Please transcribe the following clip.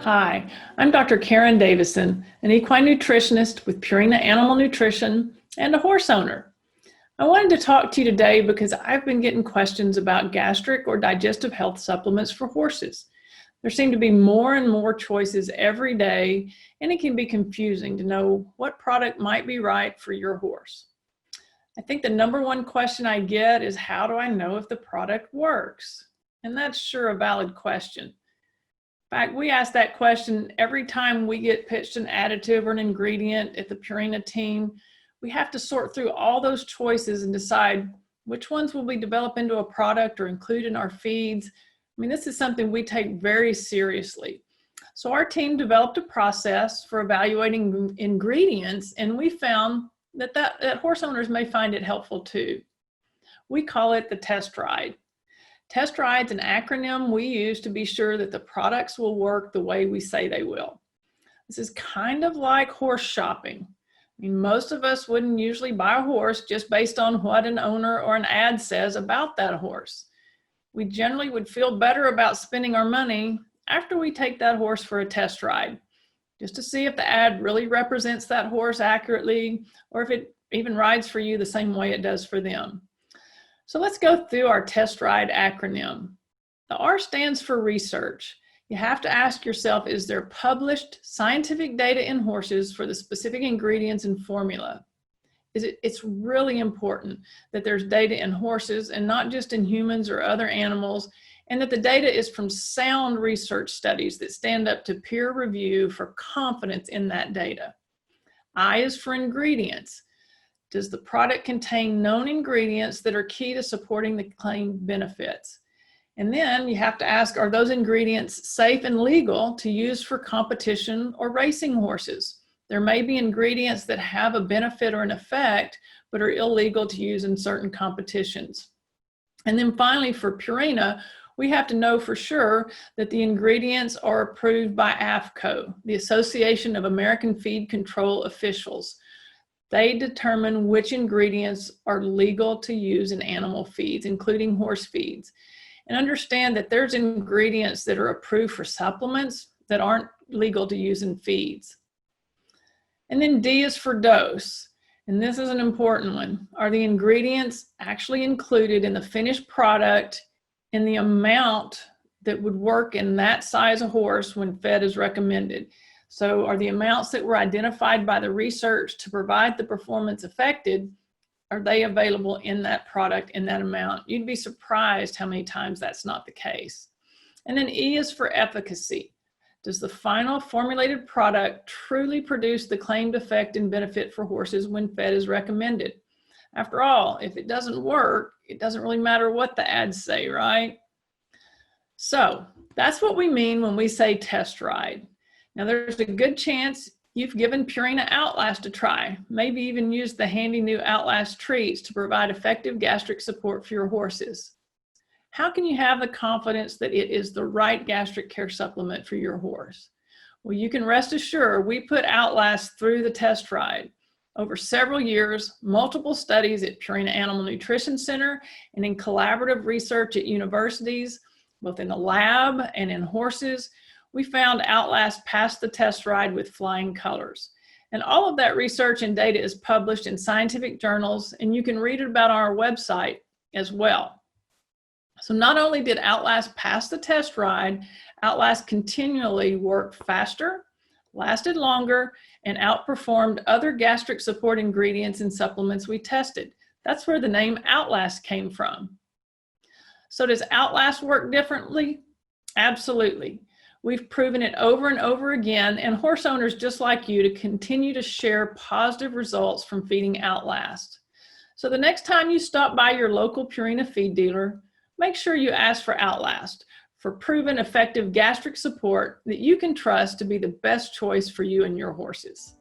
Hi, I'm Dr. Karen Davison, an equine nutritionist with Purina Animal Nutrition and a horse owner. I wanted to talk to you today because I've been getting questions about gastric or digestive health supplements for horses. There seem to be more and more choices every day, and it can be confusing to know what product might be right for your horse. I think the number one question I get is, how do I know if the product works? And that's sure a valid question. In fact, we ask that question every time we get pitched an additive or an ingredient at the Purina team. We have to sort through all those choices and decide which ones will we develop into a product or include in our feeds. I mean, this is something we take very seriously. So our team developed a process for evaluating ingredients, and we found that horse owners may find it helpful too. We call it the test ride. Test ride's an acronym we use to be sure that the products will work the way we say they will. This is kind of like horse shopping. I mean, most of us wouldn't usually buy a horse just based on what an owner or an ad says about that horse. We generally would feel better about spending our money after we take that horse for a test ride, just to see if the ad really represents that horse accurately, or if it even rides for you the same way it does for them. So let's go through our test ride acronym. The R stands for research. You have to ask yourself, is there published scientific data in horses for the specific ingredients and formula? It's really important that there's data in horses and not just in humans or other animals, and that the data is from sound research studies that stand up to peer review for confidence in that data. I is for ingredients. Does the product contain known ingredients that are key to supporting the claimed benefits? And then you have to ask, are those ingredients safe and legal to use for competition or racing horses? There may be ingredients that have a benefit or an effect, but are illegal to use in certain competitions. And then finally, for Purina, we have to know for sure that the ingredients are approved by AAFCO, the Association of American Feed Control Officials. They determine which ingredients are legal to use in animal feeds, including horse feeds. And understand that there's ingredients that are approved for supplements that aren't legal to use in feeds. And then D is for dose. And this is an important one. Are the ingredients actually included in the finished product in the amount that would work in that size of horse when fed as recommended? So are the amounts that were identified by the research to provide the performance affected, are they available in that product in that amount? You'd be surprised how many times that's not the case. And then E is for efficacy. Does the final formulated product truly produce the claimed effect and benefit for horses when fed as recommended? After all, if it doesn't work, it doesn't really matter what the ads say, right? So that's what we mean when we say test ride. Now, there's a good chance you've given Purina Outlast a try, maybe even used the handy new Outlast treats to provide effective gastric support for your horses. How can you have the confidence that it is the right gastric care supplement for your horse? Well, you can rest assured we put Outlast through the test ride. Over several years, multiple studies at Purina Animal Nutrition Center and in collaborative research at universities, both in the lab and in horses, we found Outlast passed the test ride with flying colors. And all of that research and data is published in scientific journals, and you can read it about on our website as well. So not only did Outlast pass the test ride, Outlast continually worked faster, lasted longer, and outperformed other gastric support ingredients and supplements we tested. That's where the name Outlast came from. So does Outlast work differently? Absolutely. We've proven it over and over again, and horse owners just like you to continue to share positive results from feeding Outlast. So the next time you stop by your local Purina feed dealer, make sure you ask for Outlast, for proven effective gastric support that you can trust to be the best choice for you and your horses.